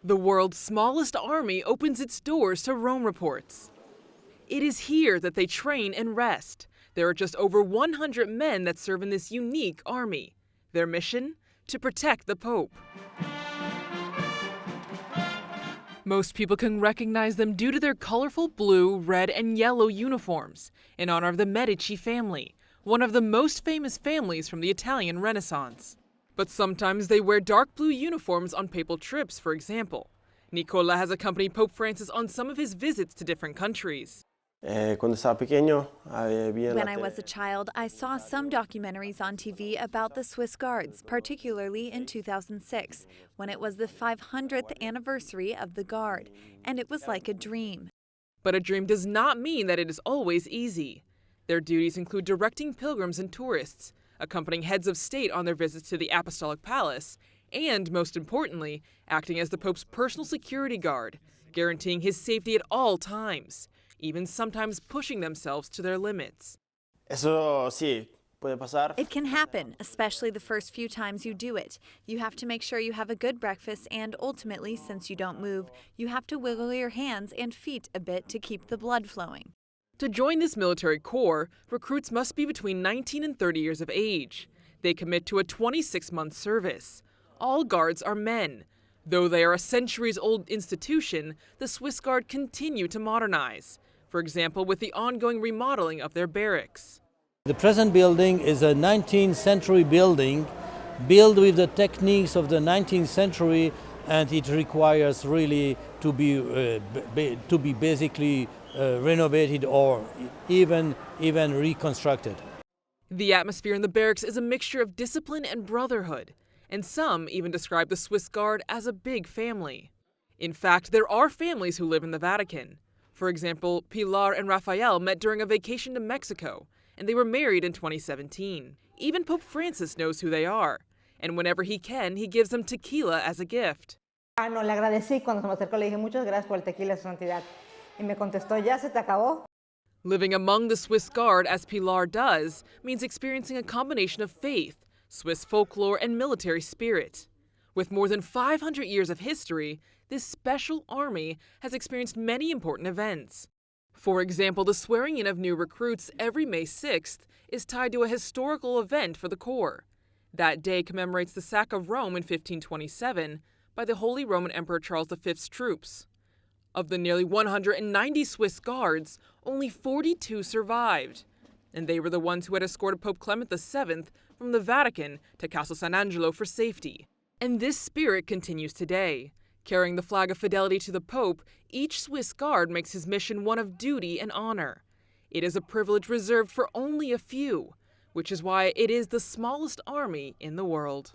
The world's smallest army opens its doors to Rome reports. It is here that they train and rest. There are just over 100 men that serve in this unique army. Their mission? To protect the Pope. Most people can recognize them due to their colorful blue, red, and yellow uniforms, in honor of the Medici family, one of the most famous families from the Italian Renaissance. But sometimes they wear dark blue uniforms on papal trips, for example. Nicola has accompanied Pope Francis on some of his visits to different countries. When I was a child, I saw some documentaries on TV about the Swiss Guards, particularly in 2006, when it was the 500th anniversary of the Guard, and it was like a dream. But a dream does not mean that it is always easy. Their duties include directing pilgrims and tourists, accompanying heads of state on their visits to the Apostolic Palace, and, most importantly, acting as the Pope's personal security guard, guaranteeing his safety at all times, even sometimes pushing themselves to their limits. It It can happen, especially the first few times you do it. You have to make sure you have a good breakfast, and ultimately, since you don't move, you have to wiggle your hands and feet a bit to keep the blood flowing. To join this military corps, recruits must be between 19 and 30 years of age. They commit to a 26-month service. All guards are men. Though they are a centuries-old institution, the Swiss Guard continue to modernize. For example, with the ongoing remodeling of their barracks. The present building is a 19th century building, built with the techniques of the 19th century, and it requires really to be basically renovated or even reconstructed. The atmosphere in the barracks is a mixture of discipline and brotherhood, and some even describe the Swiss Guard as a big family. In fact, there are families who live in the Vatican. For example, Pilar and Rafael met during a vacation to Mexico, and they were married in 2017. Even Pope Francis knows who they are, and whenever he can, he gives them tequila as a gift. No, le agradecí cuando se me acercó, le dije muchas gracias por el tequila, Su Santidad. Y me contestó, ya se te acabó. Living among the Swiss Guard, as Pilar does, means experiencing a combination of faith, Swiss folklore, and military spirit. With more than 500 years of history, this special army has experienced many important events. For example, the swearing in of new recruits every May 6th is tied to a historical event for the Corps. That day commemorates the sack of Rome in 1527 by the Holy Roman Emperor Charles V's troops. Of the nearly 190 Swiss Guards, only 42 survived, and they were the ones who had escorted Pope Clement VII from the Vatican to Castle San Angelo for safety. And this spirit continues today. Carrying the flag of fidelity to the Pope, each Swiss Guard makes his mission one of duty and honor. It is a privilege reserved for only a few, which is why it is the smallest army in the world.